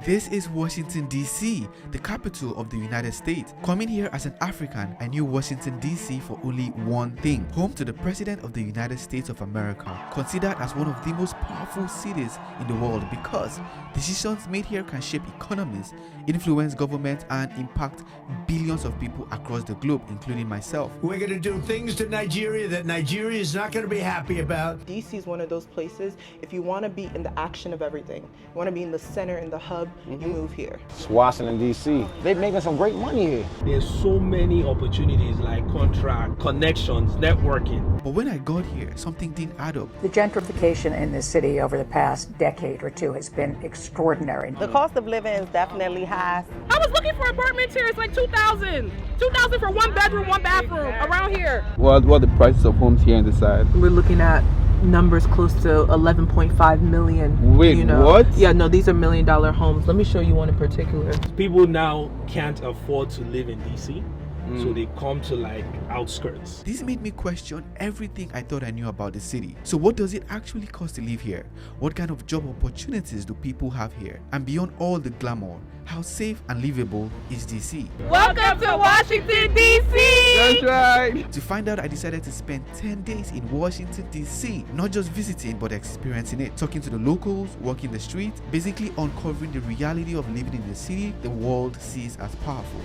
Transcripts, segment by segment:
This is Washington, D.C., the capital of the United States. Coming here as an African, I knew Washington, D.C. for only one thing: home to the President of the United States of America, considered as one of the most powerful cities in the world because decisions made here can shape economies, influence government, and impact billions of people across the globe, including myself. We're going to do things to Nigeria that Nigeria is not going to be happy about. DC is one of those places, if you want to be in the action of everything, you want to be in the center, in the hub, you move here. It's Washington, D.C. They're making some great money here. There's so many opportunities like contract, connections, networking. But when I got here, something didn't add up. The gentrification in this city over the past decade or two has been extraordinary. The cost of living is definitely high. I was looking for apartments here. It's like $2,000 for 1 bedroom, 1 bathroom around here. What are the prices of homes here on the side? We're looking at numbers close to 11.5 million. Wait, what? Yeah, no, these are $1 million homes. Let me show you one in particular. People now can't afford to live in DC, so they come to like outskirts. This made me question everything I thought I knew about the city. So what does it actually cost to live here? What kind of job opportunities do people have here? And beyond all the glamour, how safe and livable is DC? Welcome to Washington, D.C. That's right. To find out, I decided to spend 10 days in Washington, D.C. Not just visiting, but experiencing it. Talking to the locals, walking the streets, basically uncovering the reality of living in the city the world sees as powerful.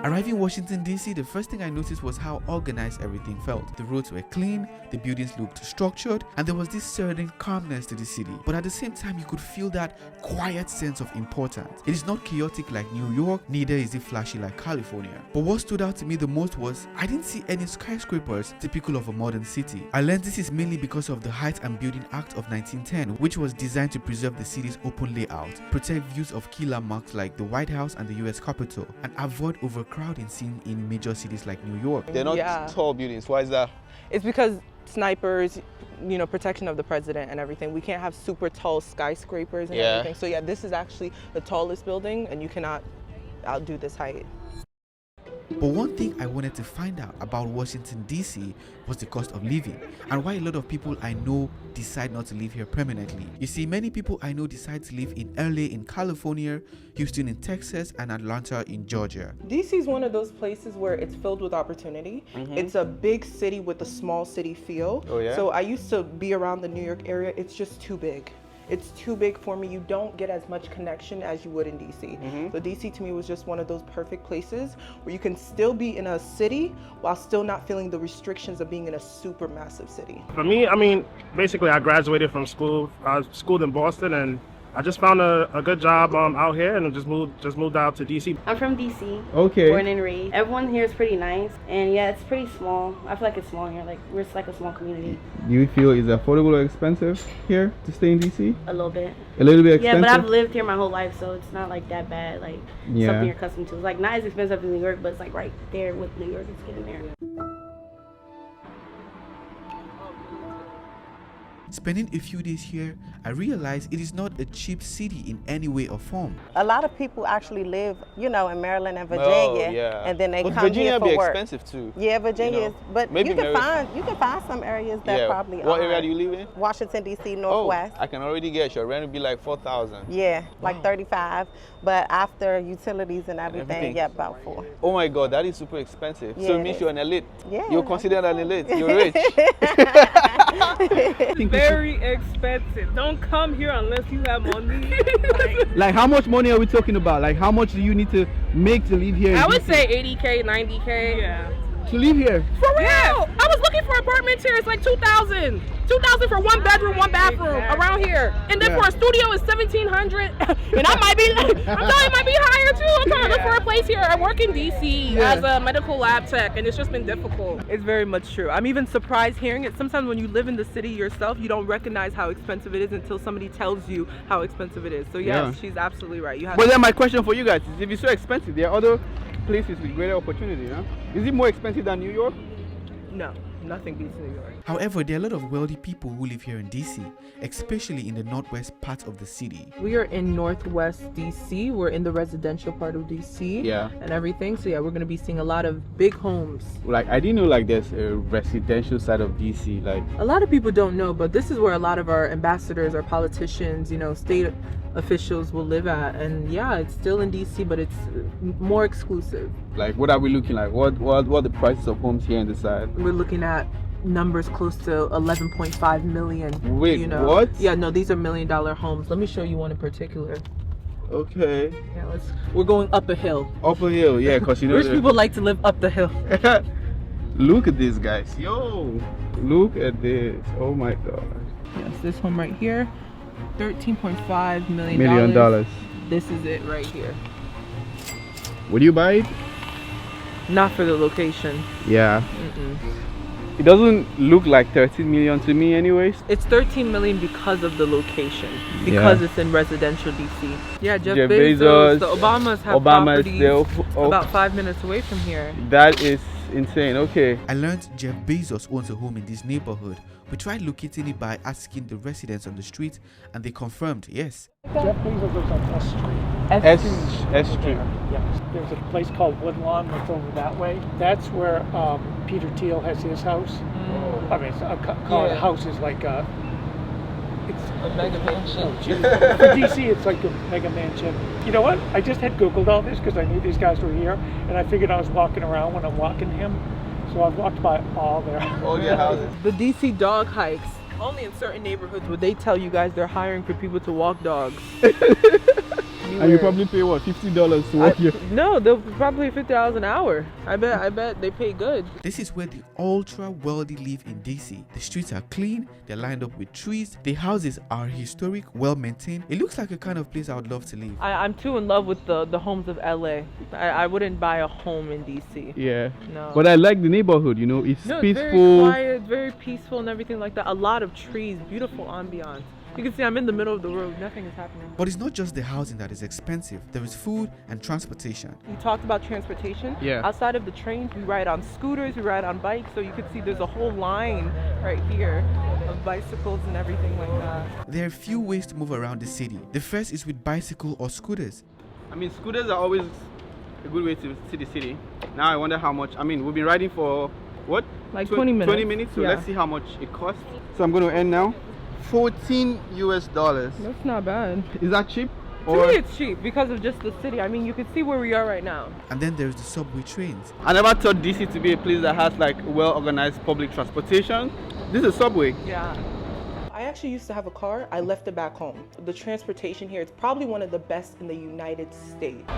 Arriving in Washington, D.C., the first thing I noticed was how organized everything felt. The roads were clean, the buildings looked structured, and there was this certain calmness to the city. But at the same time, you could feel that quiet sense of importance. It is not chaotic like New York, neither is it flashy like California. But what stood out to me the most was I didn't see any skyscrapers typical of a modern city. I learned this is mainly because of the Heights and Building Act of 1910, which was designed to preserve the city's open layout, protect views of key landmarks like the White House and the US Capitol, and avoid overcrowding seen in major cities like New York. They're not tall buildings. Why is that? It's because snipers, protection of the president and everything. We can't have super tall skyscrapers and everything. So yeah, this is actually the tallest building and you cannot outdo this height. But one thing I wanted to find out about Washington, D.C. was the cost of living and why a lot of people I know decide not to live here permanently. You see, many people I know decide to live in LA in California, Houston in Texas, and Atlanta in Georgia. DC is one of those places where it's filled with opportunity. It's a big city with a small city feel. Oh, yeah? So I used to be around the New York area. It's just too big. It's too big for me. You don't get as much connection as you would in DC. So DC to me was just one of those perfect places where you can still be in a city while still not feeling the restrictions of being in a super massive city. For me, basically I graduated from school. I schooled in Boston and I just found a good job out here and just moved out to DC. I'm from DC. Okay. Born and raised. Everyone here is pretty nice, and yeah, it's pretty small. I feel like it's small here. Like we're just like a small community. Do you feel it's affordable or expensive here to stay in DC? A little bit. A little bit expensive? Yeah, but I've lived here my whole life, so it's not like that bad. Like something you're accustomed to. It's like not as expensive as New York, but it's like right there with New York. It's getting there. Spending a few days here, I realized it is not a cheap city in any way or form. A lot of people actually live, in Maryland and Virginia, and then they come Virginia here for be work. expensive too. Yeah, Virginia is, but Maybe you can find some areas that probably What are. area do you live in? Washington D.C. Northwest. I can already guess your rent would be like $4,000. Yeah, like 35, but after utilities and everything, yeah, about 4. Oh my God, that is super expensive. Yeah, So it means you're an elite. Yeah. You're considered an elite. You're rich. Very expensive. Don't come here unless you have money. Like how much money are we talking about? Like how much do you need to make to live here? I would say 80K, 90K. Yeah. To live here? For real? Yeah. I was looking for apartments here. It's like $2,000 for 1 bedroom, 1 bathroom around here. And then for a studio it's $1,700. And I might be, I'm telling you, it might be higher too. I'm trying to look for a place here. I work in DC as a medical lab tech, and it's just been difficult. It's very much true. I'm even surprised hearing it. Sometimes when you live in the city yourself, you don't recognize how expensive it is until somebody tells you how expensive it is. So yes, she's absolutely right. But then my question for you guys is, if it's so expensive, there are other places with greater opportunity, huh? Is it more expensive than New York? No. Nothing beats New York. However, there are a lot of wealthy people who live here in DC, especially in the northwest part of the city. We are in northwest DC. We're in the residential part of DC. Yeah. And everything. So yeah, we're gonna be seeing a lot of big homes. Like, I didn't know like there's a residential side of DC. Like, a lot of people don't know, but this is where a lot of our ambassadors, our politicians, you know, state officials will live at. And yeah, it's still in DC, but it's more exclusive. like what are we looking like? What the prices of homes here in the side? We're looking at numbers close to 11.5 million. Wait, you know? what? Yeah, no, these are $1 million homes. Let me show you one in particular. Okay. Yeah, we're going up a hill. Up a hill, yeah, because you know rich people like to live up the hill. Look at this, guys. Yo, look at this. Oh my god. Yes, this home right here, $13.5 million. This is it right here. Would you buy it? Not for the location. Yeah. It doesn't look like 13 million to me anyways. It's 13 million because of the location, because it's in residential DC. Yeah, Jeff Bezos, the Obamas have properties about 5 minutes away from here. That is insane. Okay. I learned Jeff Bezos owns a home in this neighborhood. We tried locating it by asking the residents on the street, and they confirmed yes. Jeff Bezos lives on S Street. S Street. Yes. There's a place called Woodlawn that's over that way. That's where Peter Thiel has his house. I mean, a house is like it's a mega mansion. For DC, it's like a mega mansion. You know what? I just had Googled all this because I knew these guys were here, and I figured I was walking around when I'm walking him. So I've walked by all their houses. The DC dog hikes. Only in certain neighborhoods would they tell you guys they're hiring for people to walk dogs. And you probably pay what, $50 to walk here? No, they'll probably $50 an hour. I bet they pay good. This is where the ultra wealthy live in DC. The streets are clean, they're lined up with trees, the houses are historic, well maintained. It looks like a kind of place I would love to live. I'm too in love with the homes of LA. I wouldn't buy a home in DC. Yeah. No. But I like the neighborhood, you know, it's peaceful. It's very quiet, very peaceful and everything like that. A lot of trees, beautiful ambiance. You can see I'm in the middle of the road, nothing is happening. But it's not just the housing that is expensive, there is food and transportation. You talked about transportation. Yeah. Outside of the trains, we ride on scooters, we ride on bikes, so you can see there's a whole line right here of bicycles and everything like that. There are a few ways to move around the city. The first is with bicycle or scooters. I mean, scooters are always a good way to see the city. Now I wonder how much, I mean, we've been riding for what? Like 20 minutes. 20 minutes, so let's see how much it costs. So I'm going to end now. $14 US. That's not bad. Is that cheap? To me it's cheap because of just the city. I mean, you can see where we are right now. And then there's the subway trains. I never thought DC to be a place that has like well-organized public transportation. This is a subway. Yeah. I actually used to have a car. I left it back home. The transportation here, it's probably one of the best in the United States.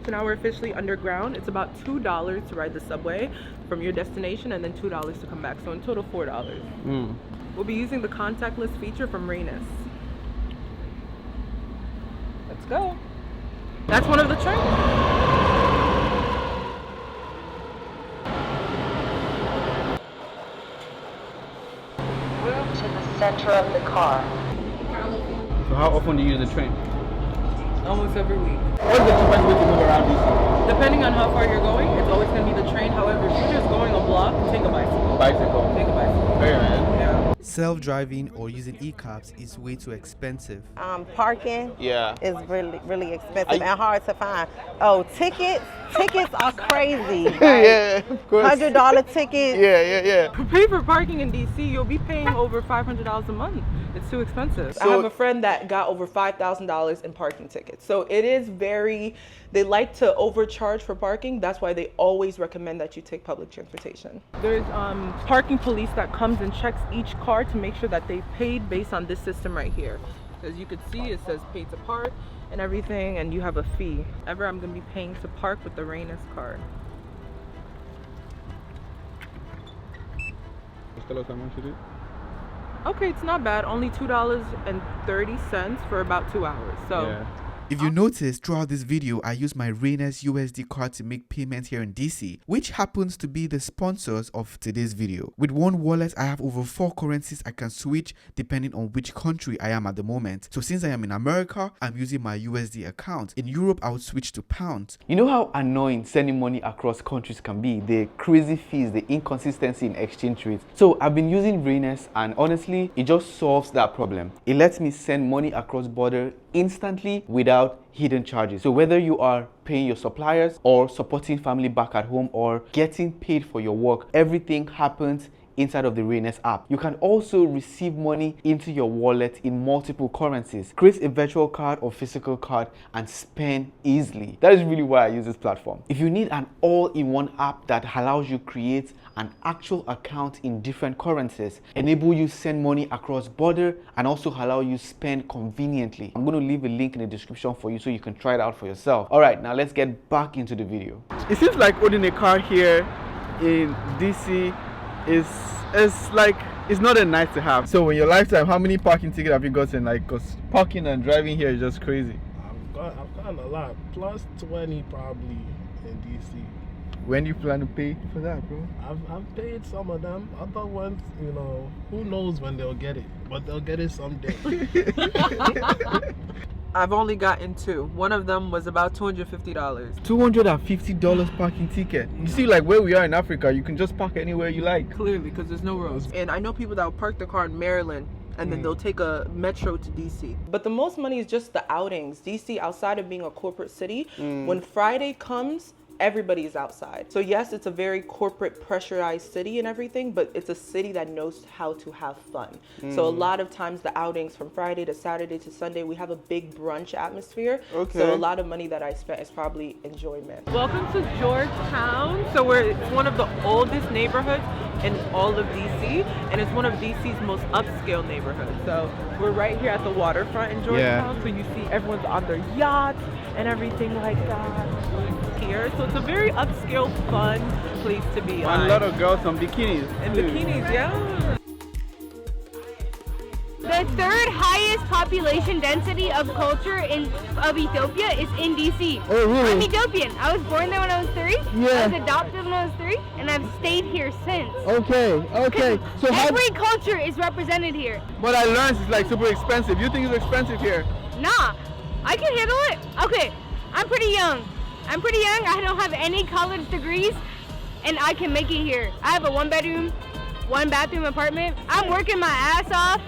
So now we're officially underground. It's about $2 to ride the subway from your destination and then $2 to come back. So in total, $4. We'll be using the contactless feature from Raenest. Let's go. That's one of the trains. Move to the center of the car. So how often do you use the train? Almost every week. What's the cheapest way to move around DC? Depending on how far you're going, it's always going to be the train. However, if you're just going a block, take a bicycle. Bicycle? Take a bicycle. Hey, man. Yeah. Self-driving or using e-cabs is way too expensive. Parking Yeah. is really expensive and hard to find. Oh, tickets are crazy. Like, Yeah, of course. $100 tickets. Yeah. To pay for parking in DC, you'll be paying over $500 a month. It's too expensive. I have a friend that got over $5,000 in parking tickets. So it is they like to overcharge for parking. That's why they always recommend that you take public transportation. There's parking police that comes and checks each car to make sure that they paid based on this system right here. As you can see, it says pay to park and everything, and you have a fee. I'm gonna be paying to park with the Raenest card. Tell us how much it is. Okay, it's not bad. Only $2.30 for about 2 hours. So If you notice, throughout this video, I use my Raenest USD card to make payments here in DC, which happens to be the sponsors of today's video. With one wallet, I have over 4 currencies I can switch depending on which country I am at the moment. So since I am in America, I'm using my USD account. In Europe, I would switch to pounds. You know how annoying sending money across countries can be? The crazy fees, the inconsistency in exchange rates. So I've been using Raenest, and honestly, it just solves that problem. It lets me send money across border instantly without hidden charges. So whether you are paying your suppliers or supporting family back at home or getting paid for your work, everything happens inside of the Raenest app. You can also receive money into your wallet in multiple currencies, create a virtual card or physical card, and spend easily. That is really why I use this platform. If you need an all-in-one app that allows you create an actual account in different currencies, enable you send money across border, and also allow you spend conveniently, I'm going to leave a link in the description for you so you can try it out for yourself. All right, now let's get back into the video. It seems like owning a car here in DC is like, it's not a nice to have. So in your lifetime, how many parking tickets have you gotten? Like, because parking and driving here is just crazy. I've gotten a lot, plus 20 probably in DC. When do you plan to pay for that, bro? I've paid some of them. Other ones, you know, who knows when they'll get it, but they'll get it someday. I've only gotten 2. One of them was about $250. $250 parking ticket. You see, like where we are in Africa, you can just park anywhere you like. Clearly, because there's no roads. And I know people that will park their car in Maryland and then they'll take a metro to DC. But the most money is just the outings. DC, outside of being a corporate city, when Friday comes, everybody is outside. So yes, it's a very corporate pressurized city and everything, but it's a city that knows how to have fun. So a lot of times the outings from Friday to Saturday to Sunday, we have a big brunch atmosphere. So a lot of money that I spent is probably enjoyment. Welcome to Georgetown. So it's one of the oldest neighborhoods in all of DC, and it's one of DC's most upscale neighborhoods. So we're right here at the waterfront in Georgetown. So you see everyone's on their yachts and everything like that here. So it's a very upscale, fun place to be. And a lot of girls on bikinis. And bikinis, yeah. The third highest population density of culture of Ethiopia is in DC. Oh, really? I'm Ethiopian. I was born there when I was 3. Yeah. I was adopted when I was 3, and I've stayed here since. Okay. So every culture is represented here. What I learned is like super expensive. You think it's expensive here? Nah, I can handle it. Okay, I'm pretty young. I don't have any college degrees, and I can make it here. I have a 1-bedroom, 1-bathroom apartment. I'm working my ass off,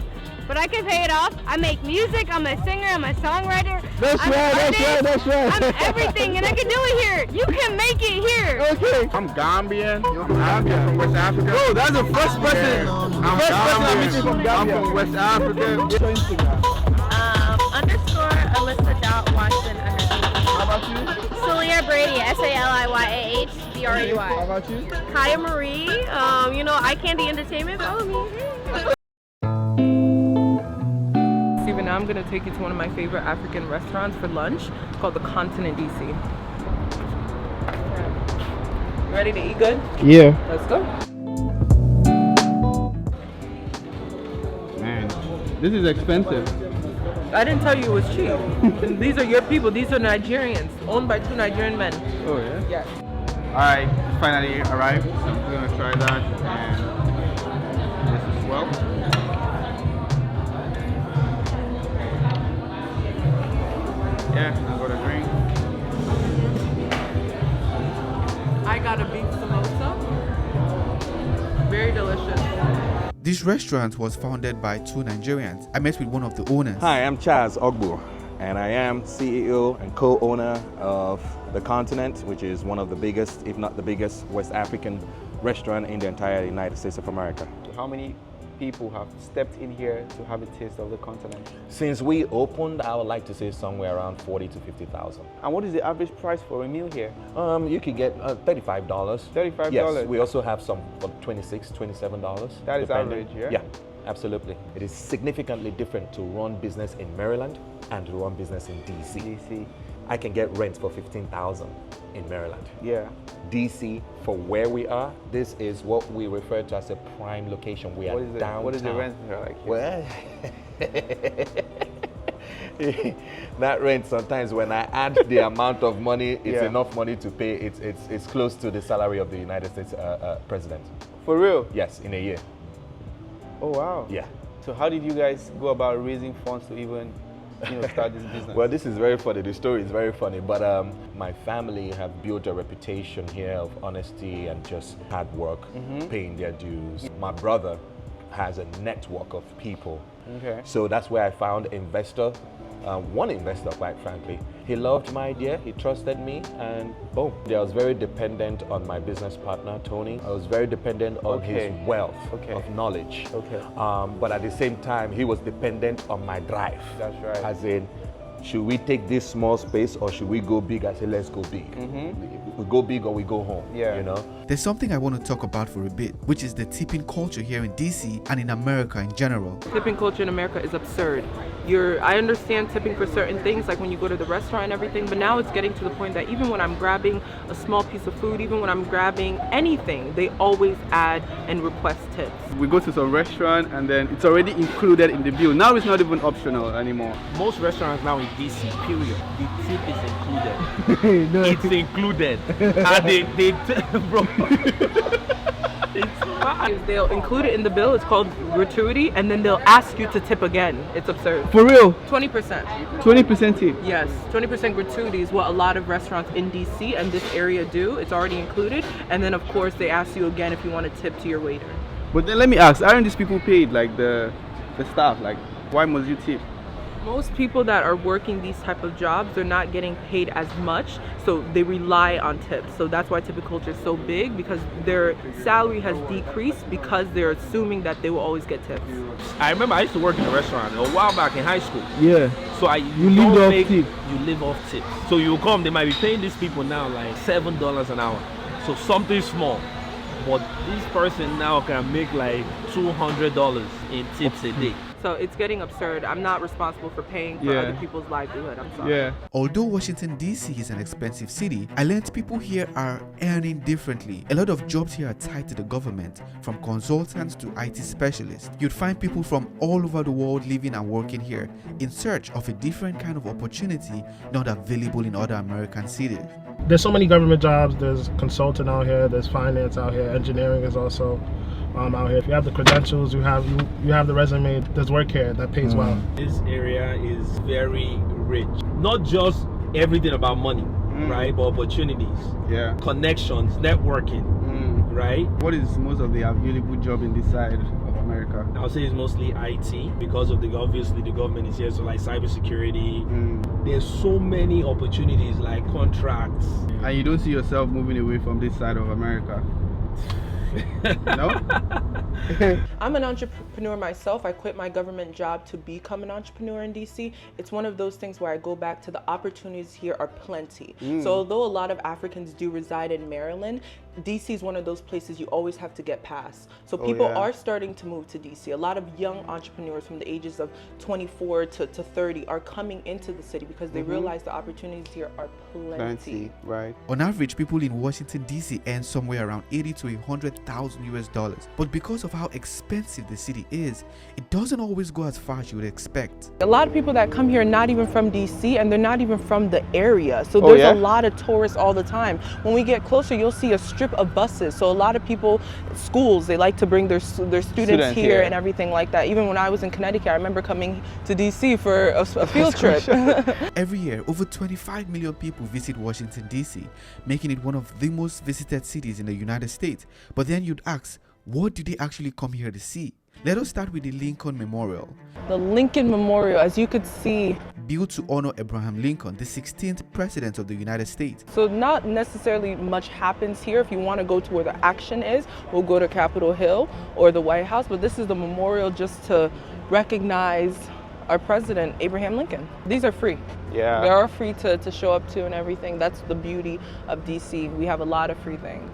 but I can pay it off. I make music, I'm a singer, I'm a songwriter. That's right. I'm everything, and I can do it here. You can make it here. Okay. I'm Gambian. I'm from West Africa. Oh, that's the first person. I'm meeting from Gambia. I'm from West Africa. _Alyssa.Watson. How about you? Sulia Brady, SALIYAHBREY. How about you? Kaya Marie, Eye Candy Entertainment. Follow me. Steven, now I'm gonna take you to one of my favorite African restaurants for lunch. It's called the Continent DC. You ready to eat good? Yeah. Let's go. Man, this is expensive. I didn't tell you it was cheap. These are your people. These are Nigerians, owned by 2 Nigerian men. Oh yeah? Yes. Alright, finally arrived. We're gonna try that, and this as well. Yeah, I got a drink. I got a beef samosa. Very delicious. This restaurant was founded by 2 Nigerians. I met with one of the owners. Hi, I'm Chaz Ogbu, and I am CEO and co-owner of The Continent, which is one of the biggest, if not the biggest, West African restaurant in the entire United States of America. How many people have stepped in here to have a taste of The Continent? Since we opened, I would like to say somewhere around 40 to 50,000. And what is the average price for a meal here? You can get $35. $35? Yes, we also have some for $26, $27. That is average, yeah? Yeah, absolutely. It is significantly different to run business in Maryland and to run business in DC. I can get rent for $15,000 in Maryland. Yeah. DC, for where we are, this is what we refer to as a prime location. We are downtown. What is the rent like here? Well, that rent, sometimes when I add the amount of money, it's enough money to pay. It's close to the salary of the United States president. For real? Yes, in a year. Oh wow. Yeah. So how did you guys go about raising funds to even start this business? Well, this is very funny. The story is very funny. But my family have built a reputation here of honesty and just hard work, paying their dues. My brother has a network of people. Okay. So that's where I found one investor, quite frankly. He loved my idea, he trusted me, and boom. I was very dependent on my business partner, Tony. I was very dependent on his wealth of knowledge. Okay. But at the same time, he was dependent on my drive. That's right. As in, should we take this small space or should we go big? I said, let's go big. We go big or we go home, you know? There's something I want to talk about for a bit, which is the tipping culture here in DC and in America in general. Tipping culture in America is absurd. I understand tipping for certain things, like when you go to the restaurant and everything, but now it's getting to the point that even when I'm grabbing a small piece of food, even when I'm grabbing anything, they always add and request tips. We go to some restaurant and then it's already included in the bill. Now it's not even optional anymore. Most restaurants now in DC, period, the tip is included. No. It's included. And bro. It's fine. They'll include it in the bill. It's called gratuity, and then they'll ask you to tip again. It's absurd. For real? 20%. 20% tip? Yes, 20% gratuity is what a lot of restaurants in DC and this area do. It's already included, and then of course they ask you again if you want to tip to your waiter. But then let me ask, aren't these people paid, like the staff? Like, why must you tip? Most people that are working these type of jobs, they're not getting paid as much, so they rely on tips. So that's why tipping culture is so big, because their salary has decreased because they're assuming that they will always get tips. I remember I used to work in a restaurant a while back in high school. Yeah. So you live off tips. You live off tips. So you come, they might be paying these people now like $7 an hour. So something small. But this person now can make like $200 in tips a day. So it's getting absurd. I'm not responsible for paying for other people's livelihood. I'm sorry. Yeah. Although Washington DC is an expensive city, I learned people here are earning differently. A lot of jobs here are tied to the government, from consultants to IT specialists. You'd find people from all over the world living and working here in search of a different kind of opportunity not available in other American cities. There's so many government jobs. There's consulting out here, there's finance out here, engineering is also out here. If you have the credentials, you have the resume, there's work here that pays well. This area is very rich. Not just everything about money, right? But opportunities, connections, networking, right? What is most of the available job in this side of America? I would say it's mostly IT because of obviously the government is here, so like cybersecurity. There's so many opportunities like contracts. And you don't see yourself moving away from this side of America? No? I'm an entrepreneur myself. I quit my government job to become an entrepreneur in DC. It's one of those things where I go back to the opportunities here are plenty. So although a lot of Africans do reside in Maryland, DC is one of those places you always have to get past. So people are starting to move to DC. A lot of young entrepreneurs from the ages of 24 to 30 are coming into the city because they realize the opportunities here are plenty. Right. On average, people in Washington DC earn somewhere around $80,000 to $100,000 US. But because of how expensive the city is, it doesn't always go as far as you would expect. A lot of people that come here are not even from DC, and they're not even from the area. So there's a lot of tourists all the time. When we get closer, you'll see a strip of buses. So a lot of people, schools, they like to bring their students here and everything like that. Even when I was in Connecticut, I remember coming to DC for a field trip. Every year, over 25 million people visit Washington DC, making it one of the most visited cities in the United States. But then you'd ask, what do they actually come here to see? Let us start with the Lincoln Memorial. The Lincoln Memorial, as you could see, built to honor Abraham Lincoln, the 16th president of the United States. So not necessarily much happens here. If you want to go to where the action is, we'll go to Capitol Hill or the White House, but this is the memorial just to recognize our president, Abraham Lincoln. These are free. Yeah. They are free to show up to and everything. That's the beauty of DC. We have a lot of free things.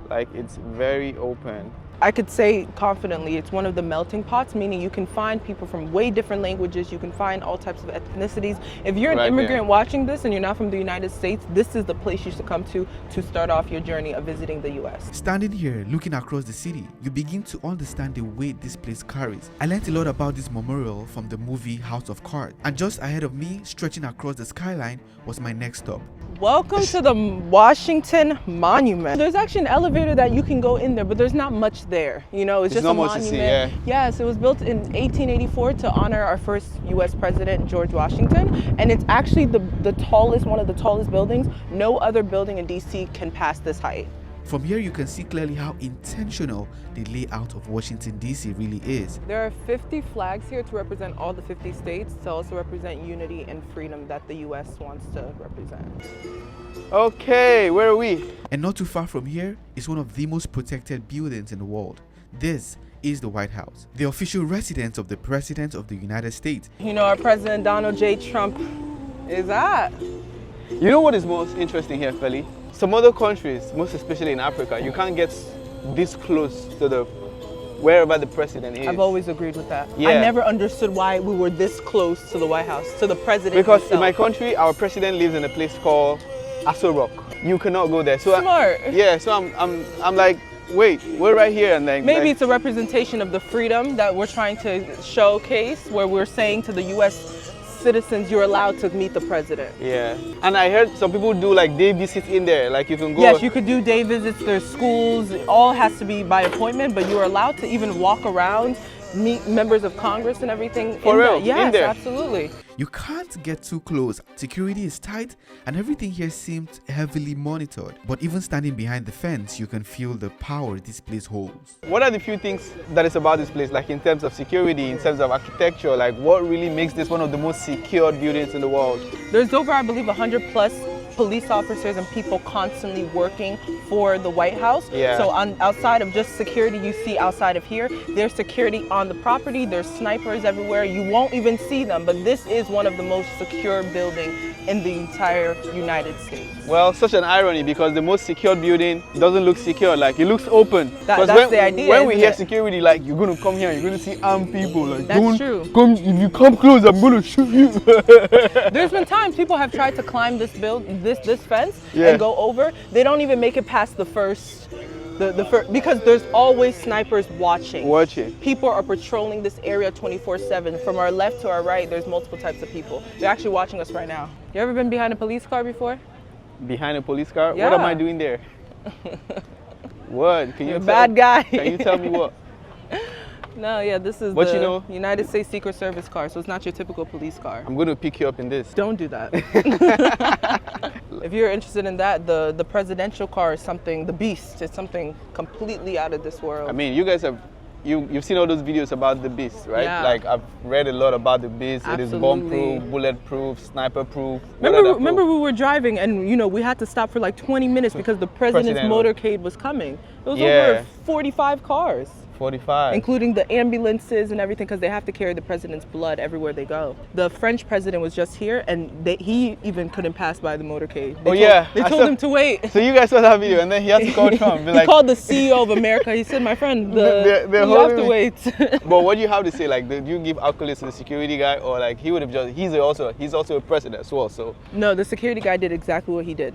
Like, it's very open. I could say confidently it's one of the melting pots, meaning you can find people from way different languages, you can find all types of ethnicities. If you're an immigrant watching this and you're not from the United States, this is the place you should come to start off your journey of visiting the US. Standing here, looking across the city, you begin to understand the weight this place carries. I learned a lot about this memorial from the movie House of Cards, and just ahead of me, stretching across the skyline, was my next stop. Welcome to the Washington Monument. There's actually an elevator that you can go in there, but there's not much there. You know, it's just a monument. To see, yeah. Yes, it was built in 1884 to honor our first US president, George Washington. And it's actually the tallest, one of the tallest buildings. No other building in DC can pass this height. From here, you can see clearly how intentional the layout of Washington, D.C. really is. There are 50 flags here to represent all the 50 states, to also represent unity and freedom that the U.S. wants to represent. Okay, where are we? And not too far from here is one of the most protected buildings in the world. This is the White House, the official residence of the President of the United States. You know, our President Donald J. Trump is at. You know what is most interesting here, Feli? Some other countries, most especially in Africa, you can't get this close to wherever the president is. I've always agreed with that. Yeah. I never understood why we were this close to the White House, to the president Because himself. in my country, our president lives in a place called Aso Rock. You cannot go there. So Smart. So I'm like, wait, we're right here, and then maybe it's a representation of the freedom that we're trying to showcase, where we're saying to the U.S. citizens, you're allowed to meet the president. Yeah, and I heard some people do like day visits in there, like you can go. Yes, you could do day visits. There's schools. It all has to be by appointment, but you're allowed to even walk around, meet members of Congress and everything. For real? Yes, in there? Absolutely. You can't get too close. Security is tight and everything here seems heavily monitored. But even standing behind the fence, you can feel the power this place holds. What are the few things that is about this place, like in terms of security, in terms of architecture, like what really makes this one of the most secured buildings in the world? There's over, I believe, 100 plus police officers and people constantly working for the White House. Yeah. So outside of just security you see outside of here, there's security on the property, there's snipers everywhere. You won't even see them, but this is one of the most secure buildings in the entire United States. Well, such an irony, because the most secured building doesn't look secure, like it looks open. That's the idea. When we hear security, like you're going to come here, you're going to see armed people. Like, that's true. If you come close, I'm going to shoot you. There's been times people have tried to climb this fence and go over. They don't even make it past the first, because there's always snipers watching. People are patrolling this area 24/7. From our left to our right, there's multiple types of people. They're actually watching us right now. You ever been behind a police car before? Behind a police car? Yeah. What am I doing there? What? You're a bad guy. Can you tell me what? No, yeah, this is the United States Secret Service car, so it's not your typical police car. I'm going to pick you up in this. Don't do that. If you're interested in that, the presidential car is something, the beast, is something completely out of this world. I mean, you guys have, you've seen all those videos about the beast, right? Yeah. Like, I've read a lot about the beast. Absolutely. It is bomb-proof, bulletproof, sniper-proof. Remember we were driving and, you know, we had to stop for like 20 minutes because the president's motorcade was coming. It was over 45 cars. 45. Including the ambulances and everything, because they have to carry the president's blood everywhere they go. The French president was just here and he even couldn't pass by the motorcade. They told him to wait. So you guys saw that video and then he had to call Trump. He called the CEO of America. He said, my friend, you have to wait. But what do you have to say? Like, do you give accolades to the security guy, or like he would have just, he's also a president as well, so. No, the security guy did exactly what he did.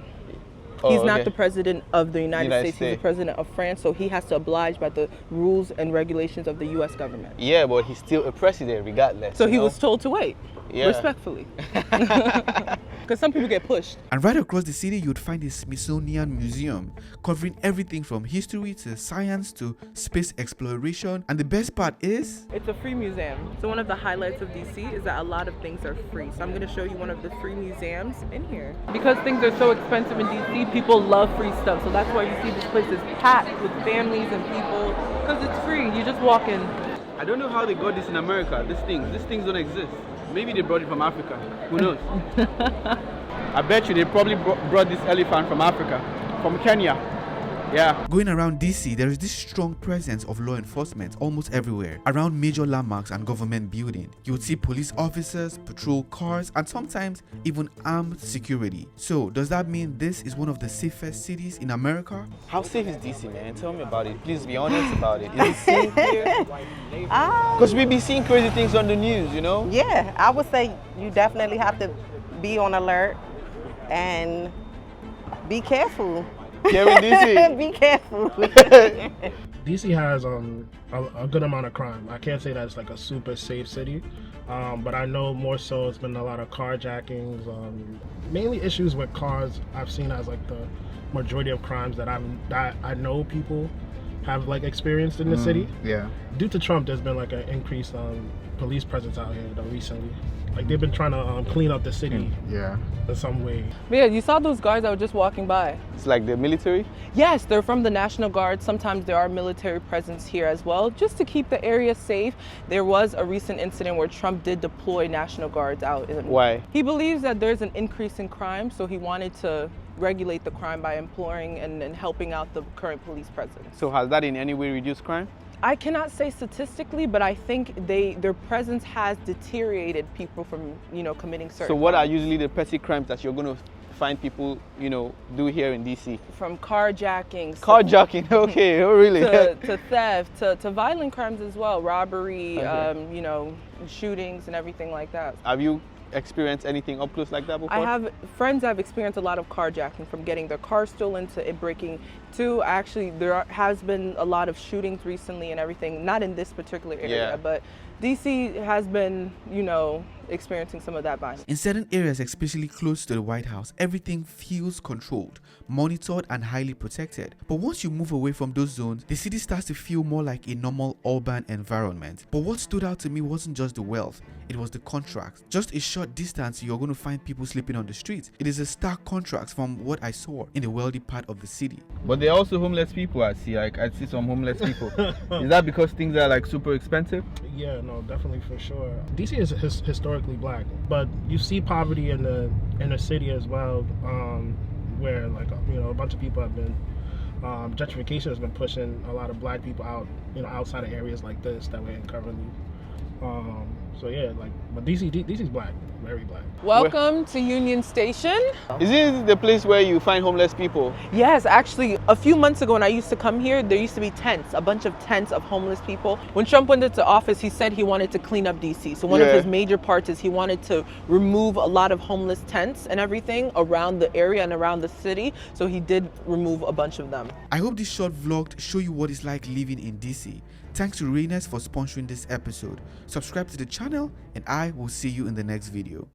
He's not the president of the United States, he's the president of France, so he has to oblige by the rules and regulations of the US government. Yeah, but he's still a president regardless. So he was told to wait, respectfully. Because some people get pushed. And right across the city, you'd find the Smithsonian Museum, covering everything from history to science to space exploration. And the best part is, it's a free museum. So one of the highlights of DC is that a lot of things are free. So I'm going to show you one of the free museums in here. Because things are so expensive in DC, people love free stuff. So that's why you see this place is packed with families and people, because it's free. You just walk in. I don't know how they got this in America. These things don't exist. Maybe they brought it from Africa. Who knows? I bet you they probably brought this elephant from Africa, from Kenya. Yeah. Going around DC, there is this strong presence of law enforcement almost everywhere. Around major landmarks and government buildings, you would see police officers, patrol cars, and sometimes even armed security. So, does that mean this is one of the safest cities in America? How safe is DC, man? Tell me about it. Please be honest about it. Is it safe here? Because we be seeing crazy things on the news, you know? Yeah, I would say you definitely have to be on alert and be careful. Here in DC? Be careful. DC has a good amount of crime. I can't say that it's like a super safe city, but I know more so it's been a lot of carjackings, mainly issues with cars. I've seen as like the majority of crimes that I know people have like experienced in the city. Yeah. Due to Trump, there's been like an increased police presence out here though recently. Like they've been trying to clean up the city. Yeah. In some way. But yeah, you saw those guards that were just walking by. It's like the military? Yes, they're from the National Guard. Sometimes there are military presence here as well, just to keep the area safe. There was a recent incident where Trump did deploy National Guards out. Why? He believes that there's an increase in crime, so he wanted to regulate the crime by employing and helping out the current police presence. So has that in any way reduced crime? I cannot say statistically, but I think their presence has deteriorated people from, committing certain So what crimes. are usually the petty crimes that you're going to find people, do here in DC? From carjacking. Carjacking, okay, oh really? To theft, to violent crimes as well, robbery, shootings and everything like that. Have you experienced anything up close like that before? I have friends that have experienced a lot of carjacking, from getting their car stolen to it breaking to actually has been a lot of shootings recently and everything, not in this particular area, but DC has been, experiencing some of that violence. In certain areas, especially close to the White House, everything feels controlled, monitored, and highly protected. But once you move away from those zones, the city starts to feel more like a normal urban environment. But what stood out to me wasn't just the wealth, it was the contrast. Just a short distance, you're going to find people sleeping on the streets. It is a stark contrast from what I saw in the wealthy part of the city. But there are also homeless people I see. Like I see some homeless people. Is that because things are like super expensive? Yeah, no, definitely for sure. DC is historically black, but you see poverty in the city as well, where like a bunch of people have been gentrification has been pushing a lot of black people out, outside of areas like this that we're in currently. So yeah, but DC's black, very black. Welcome to Union Station. Is this the place where you find homeless people? Yes, actually, a few months ago when I used to come here, there used to be tents, a bunch of tents of homeless people. When Trump went into office, he said he wanted to clean up DC. So one of his major parts is he wanted to remove a lot of homeless tents and everything around the area and around the city. So he did remove a bunch of them. I hope this short vlog show you what it's like living in DC. Thanks to Raenest for sponsoring this episode. Subscribe to the channel and I will see you in the next video.